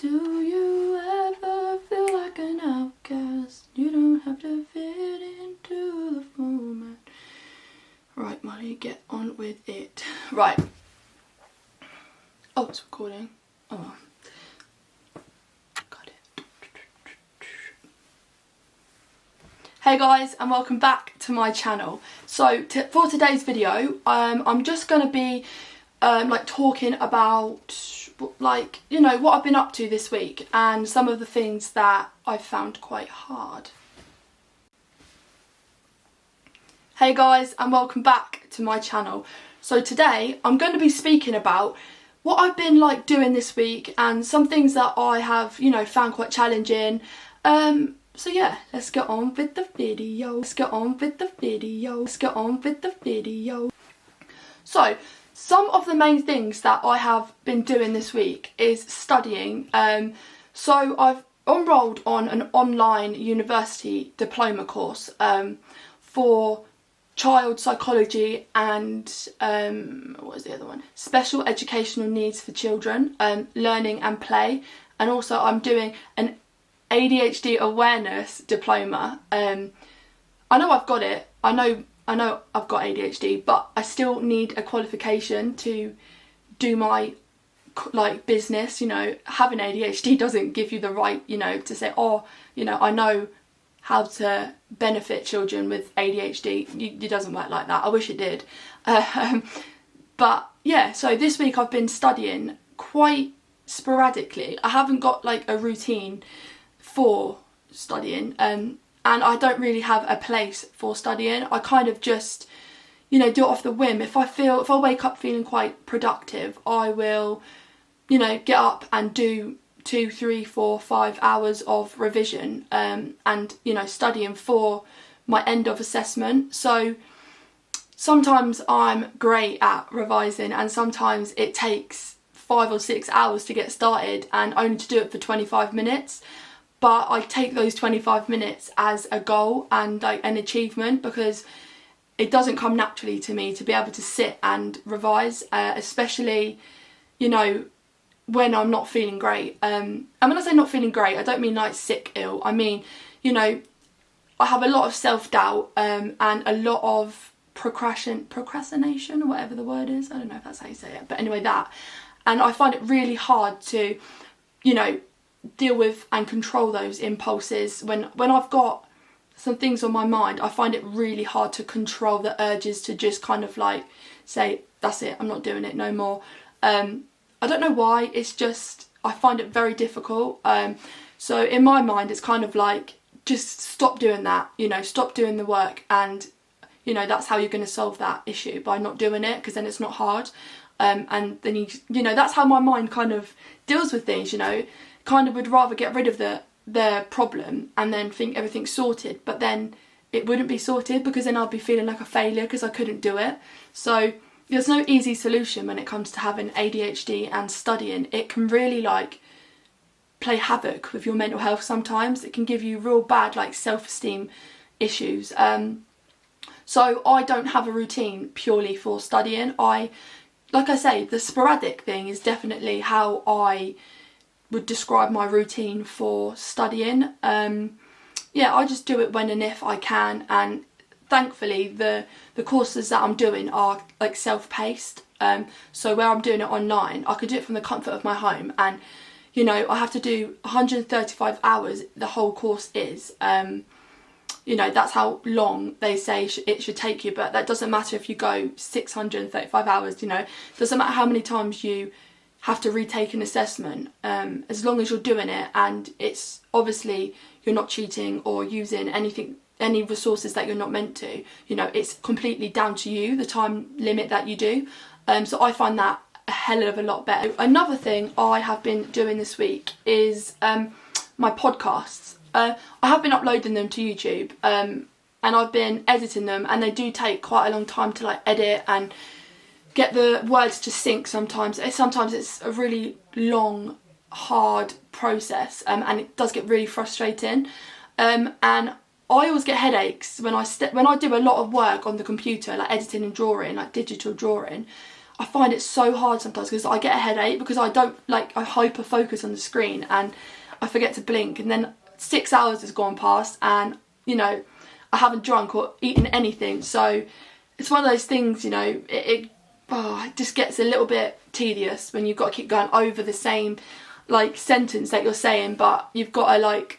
Do you ever feel like an outcast? You don't have to fit into the format. Right, Molly, get on with it. Right. Oh, it's recording. Oh, got it. Hey guys, and welcome back to my channel. So for today's video, I'm just going to be like talking about what I've been up to this week and some of the things that I've found quite hard. Hey guys, and welcome back to my channel. So today I'm going to be speaking about what I've been doing this week and some things that I have found quite challenging. So yeah, let's get on with the video. So some of the main things that I have been doing this week is studying. So I've enrolled on an online university diploma course for child psychology and what was the other one? Special educational needs for children, learning and play. And also I'm doing an ADHD awareness diploma. I know I've got it. I know I've got ADHD, but I still need a qualification to do my business. Having ADHD doesn't give you the right, to say, oh, I know how to benefit children with ADHD. It doesn't work like that. I wish it did. But yeah, so this week I've been studying quite sporadically. I haven't got a routine for studying, and I don't really have a place for studying. I kind of just, do it off the whim. If I wake up feeling quite productive, I will, get up and do 2, 3, 4, 5 hours of revision, and studying for my end of assessment. So sometimes I'm great at revising, and sometimes it takes 5 or 6 hours to get started and only to do it for 25 minutes. But I take those 25 minutes as a goal and an achievement, because it doesn't come naturally to me to be able to sit and revise, especially, when I'm not feeling great. And when I say not feeling great, I don't mean sick, ill. I mean, I have a lot of self-doubt and a lot of procrastination, or whatever the word is. I don't know if that's how you say it. But anyway, that. And I find it really hard to, deal with and control those impulses. When I've got some things on my mind, I find it really hard to control the urges to just kind of say, that's it, I'm not doing it no more. I don't know why, it's just, I find it very difficult. So in my mind, it's kind of just stop doing that, stop doing the work, and that's how you're going to solve that issue, by not doing it, because then it's not hard. And then that's how my mind kind of deals with things, kind of would rather get rid of the problem and then think everything's sorted, but then it wouldn't be sorted, because then I'd be feeling like a failure because I couldn't do it. So there's no easy solution when it comes to having ADHD and studying. It can really play havoc with your mental health sometimes. It can give you real bad self-esteem issues. So I don't have a routine purely for studying. Like I say, the sporadic thing is definitely how I would describe my routine for studying. Yeah, I just do it when and if I can, and thankfully the courses that I'm doing are self-paced. So where I'm doing it online, I could do it from the comfort of my home, and I have to do 135 hours, the whole course is. That's how long they say it should take you, but that doesn't matter if you go 635 hours, doesn't matter how many times you have to retake an assessment, as long as you're doing it and it's obviously you're not cheating or using any resources that you're not meant to, it's completely down to you, the time limit that you do. So I find that a hell of a lot better. Another thing I have been doing this week is my podcasts. I have been uploading them to YouTube, and I've been editing them, and they do take quite a long time to edit and get the words to sync sometimes. Sometimes it's a really long, hard process, and it does get really frustrating. And I always get headaches when I do a lot of work on the computer, editing and drawing, digital drawing. I find it so hard sometimes because I get a headache because I don't, like, I hyper focus on the screen and I forget to blink, and then 6 hours has gone past and, you know, I haven't drunk or eaten anything. So it's one of those things, you know, it just gets a little bit tedious when you've got to keep going over the same, like, sentence that you're saying, but you've got to, like,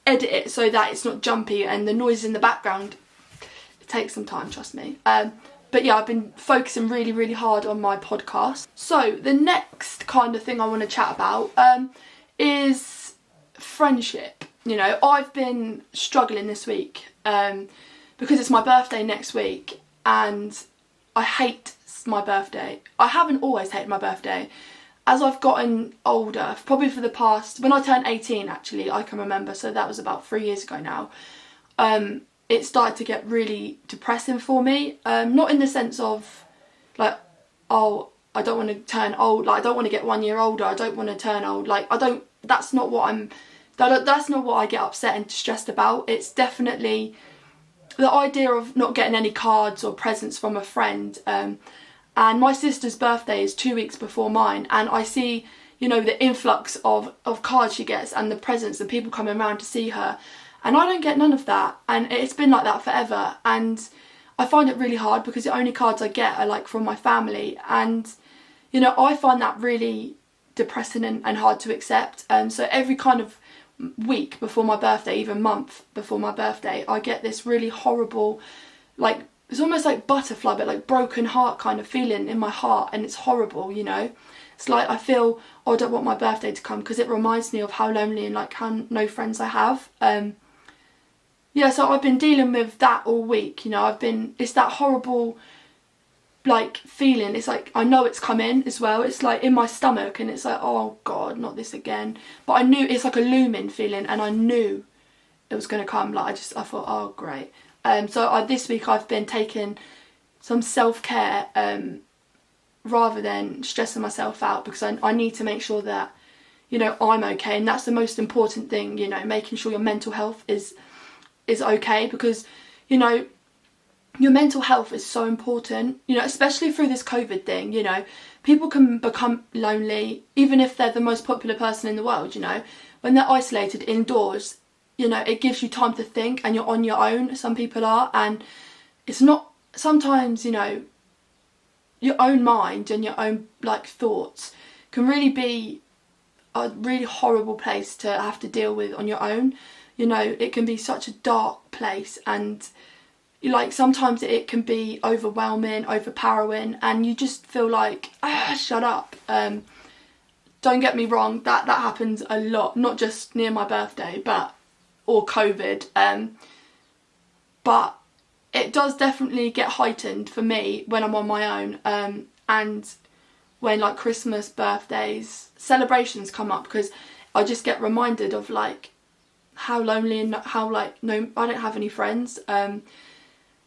edit it so that it's not jumpy and the noise in the background. It takes some time, trust me. But yeah, I've been focusing really, really hard on my podcast. So the next kind of thing I want to chat about is friendship. You know, I've been struggling this week because it's my birthday next week and I hate my birthday. I haven't always hated my birthday. As I've gotten older, probably for the past, when I turned 18 actually, I can remember, so that was about 3 years ago now, it started to get really depressing for me. Not in the sense of, like, oh, I don't want to turn old, like, I don't want to get 1 year older, I don't want to turn old, like, that's not what I get upset and stressed about. It's definitely the idea of not getting any cards or presents from a friend. And my sister's birthday is 2 weeks before mine, and I see, you know, the influx of cards she gets and the presents and people coming around to see her, and I don't get none of that, and it's been like that forever, and I find it really hard because the only cards I get are, like, from my family, and, you know, I find that really depressing and hard to accept. So every kind of week before my birthday, even month before my birthday, I get this really horrible, like, it's almost like butterfly, but like broken heart kind of feeling in my heart, and it's horrible, you know. It's like I feel, oh, I don't want my birthday to come because it reminds me of how lonely and, like, how no friends I have. Yeah, so I've been dealing with that all week, you know. It's that horrible, like, feeling. It's like I know it's coming as well. It's like in my stomach, and it's like, oh God, not this again. But I knew, it's like a looming feeling, and I knew it was going to come. Like, I thought, oh great. So this week I've been taking some self-care rather than stressing myself out, because I need to make sure that, you know, I'm okay, and that's the most important thing, you know, making sure your mental health is okay, because, you know, your mental health is so important, you know, especially through this COVID thing. You know, people can become lonely even if they're the most popular person in the world, you know, when they're isolated indoors. You know, it gives you time to think, and you're on your own. Some people are, and it's not, sometimes, you know, your own mind and your own, like, thoughts can really be a really horrible place to have to deal with on your own. You know, it can be such a dark place, and, like, sometimes it can be overwhelming, overpowering, and you just feel like, shut up. Don't get me wrong, that happens a lot, not just near my birthday, or COVID, but it does definitely get heightened for me when I'm on my own, and when, like, Christmas, birthdays, celebrations come up, because I just get reminded of, like, how lonely and how, like, no, I don't have any friends.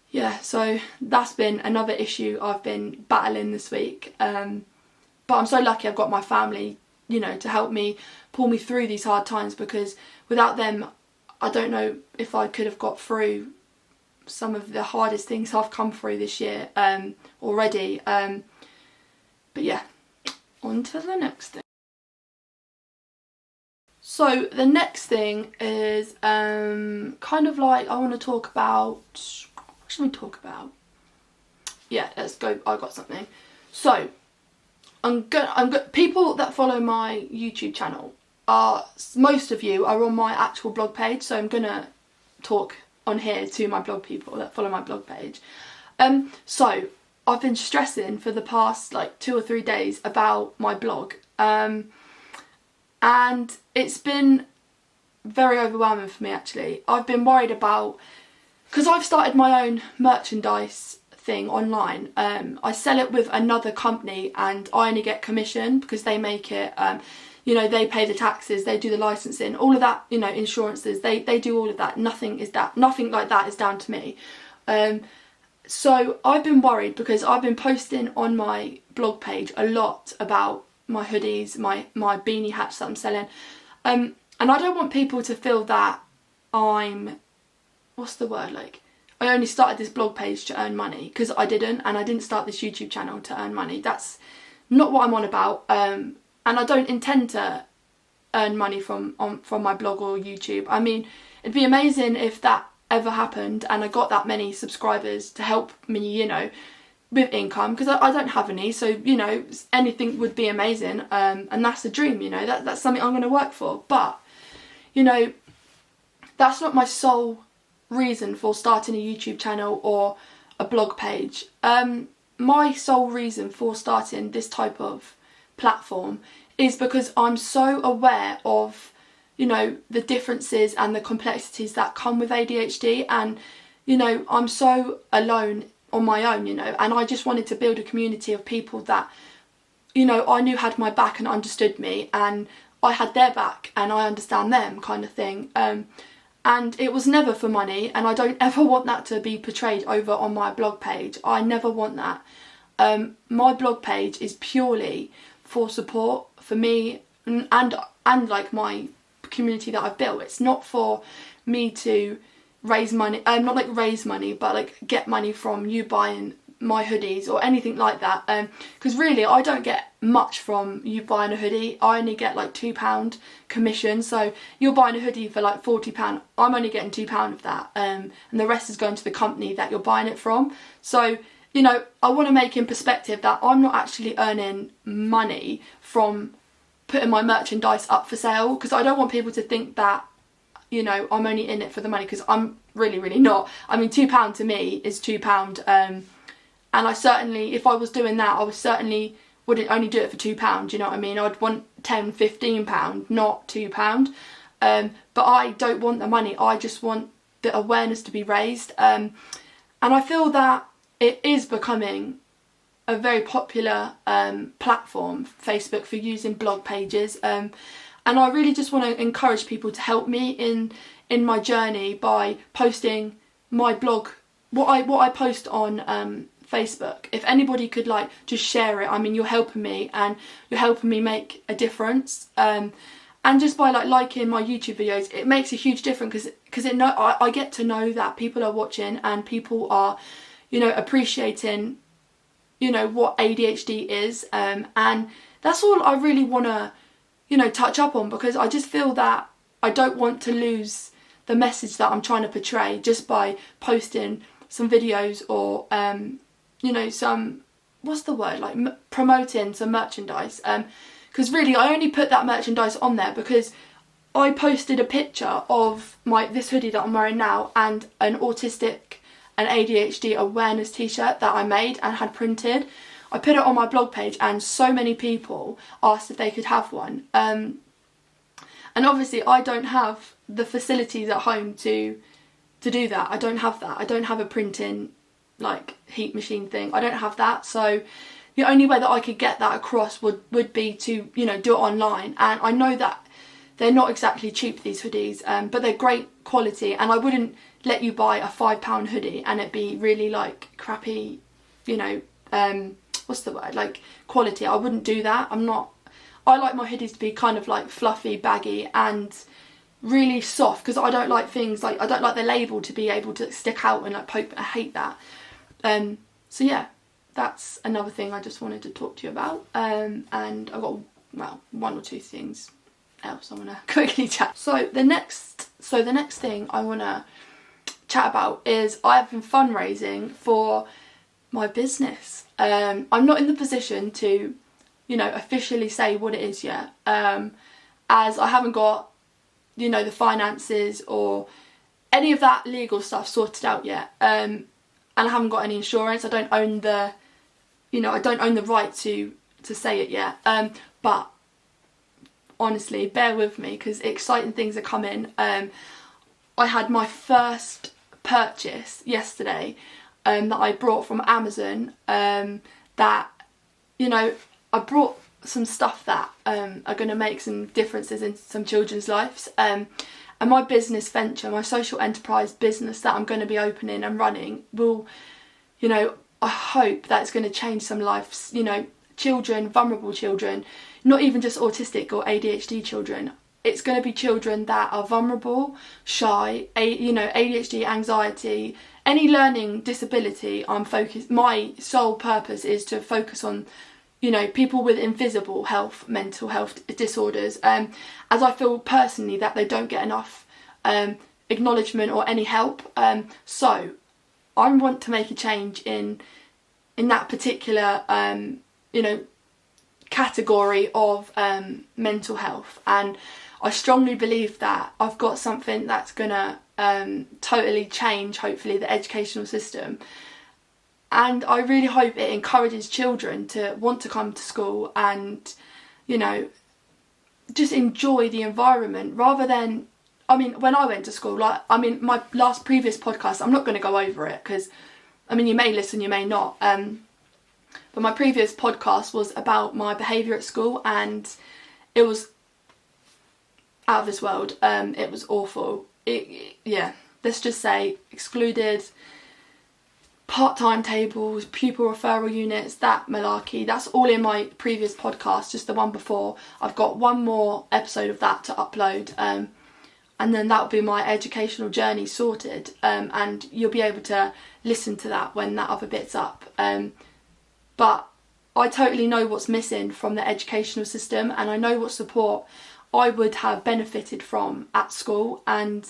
Yeah, so that's been another issue I've been battling this week, but I'm so lucky I've got my family, you know, to help me, pull me through these hard times, because without them, I don't know if I could have got through some of the hardest things I've come through this year already. But yeah, on to the next thing. So the next thing is kind of like, I want to talk about, what should we talk about? Yeah, let's go. I got something. So people that follow my YouTube channel, most of you are on my actual blog page, so I'm gonna talk on here to my blog people that follow my blog page. So I've been stressing for the past, like, 2 or 3 days about my blog, and it's been very overwhelming for me, actually. I've been worried about, because I've started my own merchandise thing online. I sell it with another company, and I only get commission because they make it. You know, they pay the taxes, they do the licensing, all of that, you know, insurances, they do all of that. Nothing like that is down to me. So I've been worried because I've been posting on my blog page a lot about my hoodies, my beanie hats that I'm selling. And I don't want people to feel that I'm, what's the word, like, I only started this blog page to earn money, because I didn't start this YouTube channel to earn money. That's not what I'm on about, and I don't intend to earn money from my blog or YouTube. I mean, it'd be amazing if that ever happened and I got that many subscribers to help me, you know, with income, because I don't have any, so, you know, anything would be amazing, and that's the dream, you know, that's something I'm going to work for. But, you know, that's not my sole reason for starting a YouTube channel or a blog page. My sole reason for starting this type of platform is because I'm so aware of, you know, the differences and the complexities that come with ADHD, and, you know, I'm so alone on my own, you know, and I just wanted to build a community of people that, you know, I knew had my back and understood me, and I had their back and I understand them, kind of thing. And it was never for money, and I don't ever want that to be portrayed over on my blog page. I never want that. My blog page is purely for support for me and like my community that I've built. It's not for me to raise money, not like raise money, but like get money from you buying my hoodies or anything like that, because really I don't get much from you buying a hoodie. I only get like £2 commission, so you're buying a hoodie for like £40, I'm only getting £2 of that, and the rest is going to the company that you're buying it from. So, you know, I want to make in perspective that I'm not actually earning money from putting my merchandise up for sale, because I don't want people to think that, you know, I'm only in it for the money, because I'm really not. I mean, £2 to me is £2, and I certainly, if I was doing that, I certainly wouldn't only do it for £2, you know what I mean? I'd want £10, £15, not £2. But I don't want the money, I just want the awareness to be raised. And I feel that it is becoming a very popular platform, Facebook, for using blog pages. And I really just want to encourage people to help me in my journey by posting my blog, what I post on Facebook. If anybody could like just share it, I mean, you're helping me, and you're helping me make a difference. And just by like liking my YouTube videos, it makes a huge difference, because I get to know that people are watching and people are, you know, appreciating, you know, what ADHD is, and that's all I really want to, you know, touch up on, because I just feel that I don't want to lose the message that I'm trying to portray just by posting some videos or you know, some, what's the word, like promoting some merchandise, because really I only put that merchandise on there because I posted a picture of this hoodie that I'm wearing now and an autistic and ADHD awareness t-shirt that I made and had printed. I put it on my blog page, and so many people asked if they could have one, and obviously I don't have the facilities at home to do that. I don't have that. I don't have a printing like heat machine thing. I don't have that, so the only way that I could get that across would be to, you know, do it online. And I know that they're not exactly cheap, these hoodies, but they're great quality, and I wouldn't let you buy a £5 hoodie and it be really like crappy, you know, what's the word, like quality. I wouldn't do that. I like my hoodies to be kind of like fluffy, baggy and really soft, because I don't like things like, I don't like the label to be able to stick out and like poke. I hate that. So yeah, that's another thing I just wanted to talk to you about, and I've got, well, one or two things else I want to quickly chat. So the next thing I want to chat about is I have been fundraising for my business. I'm not in the position to, you know, officially say what it is yet, as I haven't got, you know, the finances or any of that legal stuff sorted out yet, and I haven't got any insurance. I don't own the, you know, I don't own the right to say it yet, but honestly, bear with me, because exciting things are coming. I had my first purchase yesterday, that I brought from Amazon, that, you know, I brought some stuff that are going to make some differences in some children's lives, and my business venture, my social enterprise business that I'm going to be opening and running will, you know, I hope that it's going to change some lives, you know, children, vulnerable children, not even just autistic or ADHD children. It's going to be children that are vulnerable, shy, you know, ADHD, anxiety, any learning disability, my sole purpose is to focus on, you know, people with invisible health, mental health disorders, as I feel personally that they don't get enough acknowledgement or any help. So I want to make a change in that particular, you know, category of mental health, and I strongly believe that I've got something that's gonna totally change, hopefully, the educational system. And I really hope it encourages children to want to come to school and, you know, just enjoy the environment rather than, I mean, when I went to school, like, I mean, my previous podcast, I'm not going to go over it because, I mean, you may listen, you may not. But my previous podcast was about my behaviour at school, and it was out of this world. It was awful. Yeah, let's just say excluded, part-time tables, pupil referral units, that malarkey. That's all in my previous podcast, just the one before. I've got one more episode of that to upload, and then that'll be my educational journey sorted, and you'll be able to listen to that when that other bit's up. But I totally know what's missing from the educational system, and I know what support I would have benefited from at school, and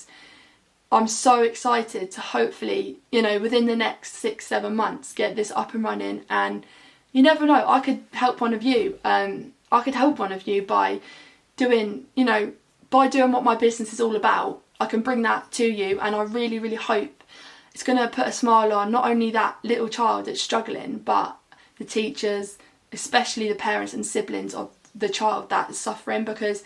I'm so excited to hopefully, you know, within the next 6-7 months get this up and running. And you never know, I could help one of you. I could help one of you by doing, you know, by doing what my business is all about. I can bring that to you, and I really, really hope it's going to put a smile on not only that little child that's struggling, but the teachers, especially the parents and siblings of the child that is suffering, because,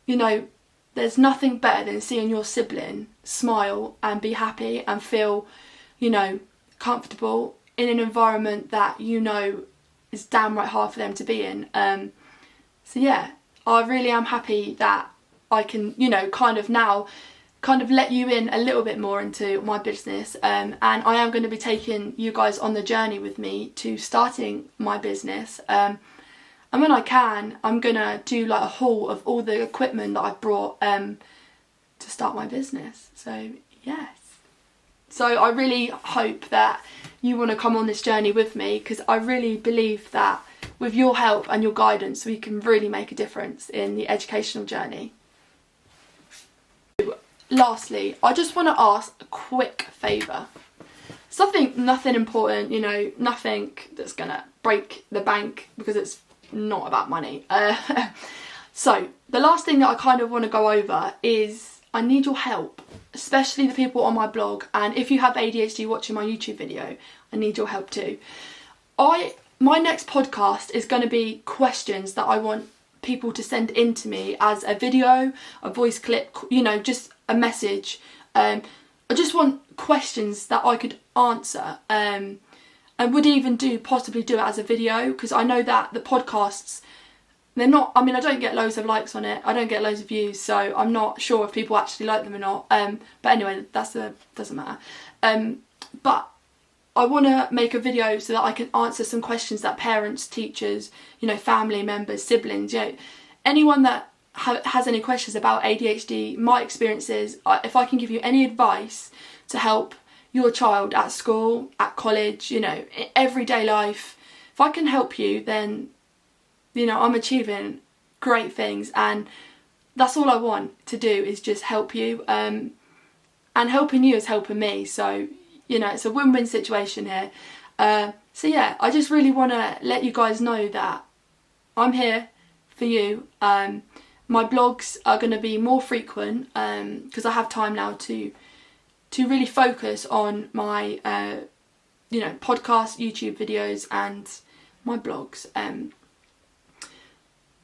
you know, there's nothing better than seeing your sibling smile and be happy and feel, you know, comfortable in an environment that, you know, is damn right hard for them to be in. So yeah, I really am happy that I can, you know, kind of let you in a little bit more into my business, and I am going to be taking you guys on the journey with me to starting my business, and when I can, I'm going to do like a haul of all the equipment that I've brought to start my business. So yes, so I really hope that you want to come on this journey with me, because I really believe that with your help and your guidance we can really make a difference in the educational journey. Lastly, I just want to ask a quick favour. Nothing important, you know, nothing that's going to break the bank, because it's not about money. So the last thing that I kind of want to go over is I need your help, especially the people on my blog, and if you have ADHD watching my YouTube video, I need your help too. My next podcast is going to be questions that I want people to send in to me as a video, a voice clip, you know, just a message. I just want questions that I could answer, and would even possibly do it as a video, because I know that the podcasts, they're not, I mean, I don't get loads of likes on it, I don't get loads of views, so I'm not sure if people actually like them or not, but anyway, doesn't matter. But I want to make a video so that I can answer some questions that parents, teachers, you know, family members, siblings, you know, anyone that has any questions about ADHD, my experiences, if I can give you any advice to help your child at school, at college, you know, everyday life, if I can help you, then, you know, I'm achieving great things, and that's all I want to do is just help you, and helping you is helping me, so, you know, it's a win-win situation here. So yeah, I just really want to let you guys know that I'm here for you. My blogs are going to be more frequent, because I have time now to really focus on my, you know, podcast, YouTube videos and my blogs.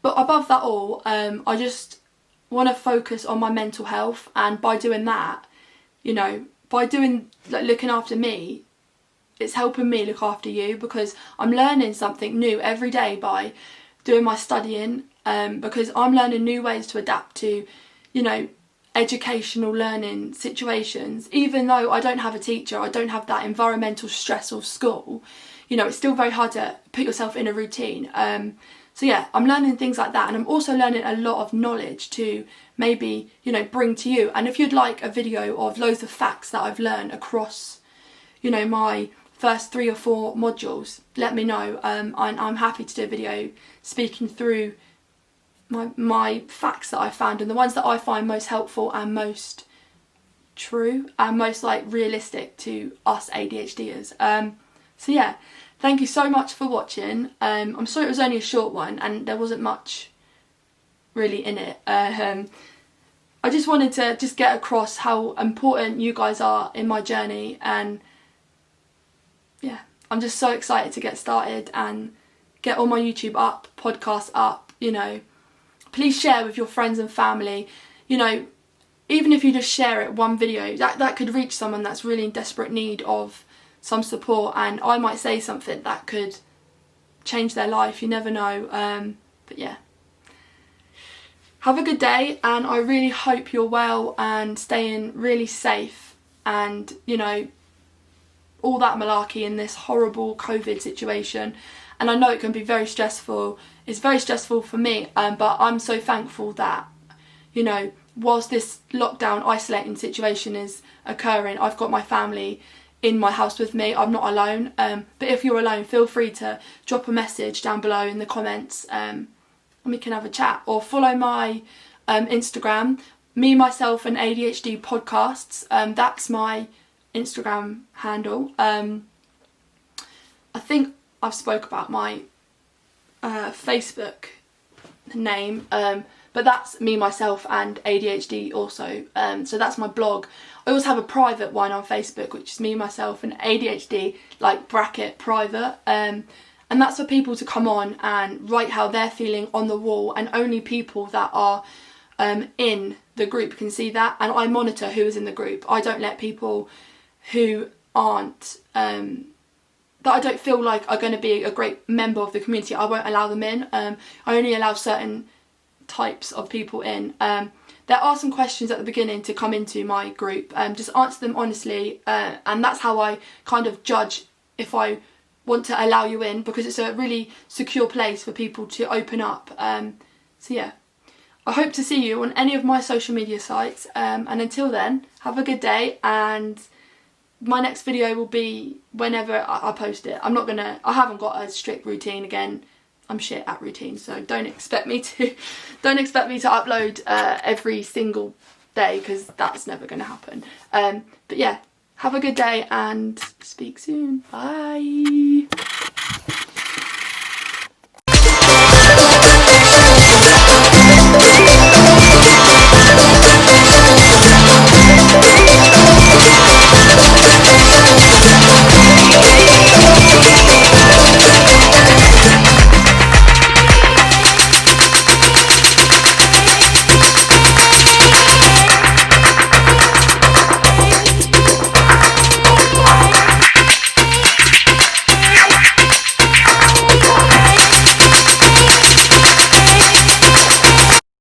But above that all, I just want to focus on my mental health, and by doing that, you know, by doing, like, looking after me, it's helping me look after you, because I'm learning something new every day by doing my studying, because I'm learning new ways to adapt to, you know, educational learning situations. Even though I don't have a teacher, I don't have that environmental stress of school, you know, it's still very hard to put yourself in a routine. So yeah, I'm learning things like that, and I'm also learning a lot of knowledge to maybe, you know, bring to you. And if you'd like a video of loads of facts that I've learned across, you know, my first 3 or 4 modules, let me know. I'm happy to do a video speaking through my facts that I found, and the ones that I find most helpful and most true and most like realistic to us ADHDers. So yeah, thank you so much for watching. I'm sorry it was only a short one and there wasn't much really in it. I just wanted to just get across how important you guys are in my journey, and yeah, I'm just so excited to get started and get all my YouTube up, podcasts up, you know. Please share with your friends and family, you know, even if you just share it, one video, that could reach someone that's really in desperate need of some support, and I might say something that could change their life, you never know. But yeah. Have a good day, and I really hope you're well and staying really safe, and you know, all that malarkey in this horrible COVID situation. And I know it can be very stressful. It's very stressful for me, but I'm so thankful that, you know, whilst this lockdown isolating situation is occurring, I've got my family in my house with me. I'm not alone. But if you're alone, feel free to drop a message down below in the comments, and we can have a chat, or follow my Instagram, me, myself and ADHD podcasts. That's my Instagram handle. I think I've spoke about my Facebook name, but that's me, myself and ADHD also. So that's my blog. I also have a private one on Facebook, which is me, myself and ADHD, like bracket private. And that's for people to come on and write how they're feeling on the wall, and only people that are in the group can see that, and I monitor who is in the group. I don't let people who aren't, that I don't feel like are going to be a great member of the community, I won't allow them in. I only allow certain types of people in. There are some questions at the beginning to come into my group, just answer them honestly, and that's how I kind of judge if I want to allow you in, because it's a really secure place for people to open up. So yeah, I hope to see you on any of my social media sites, and until then, have a good day, and my next video will be whenever I post it. I haven't got a strict routine. Again, I'm shit at routines, so don't expect me to upload every single day, because that's never going to happen. But yeah, have a good day and speak soon. Bye.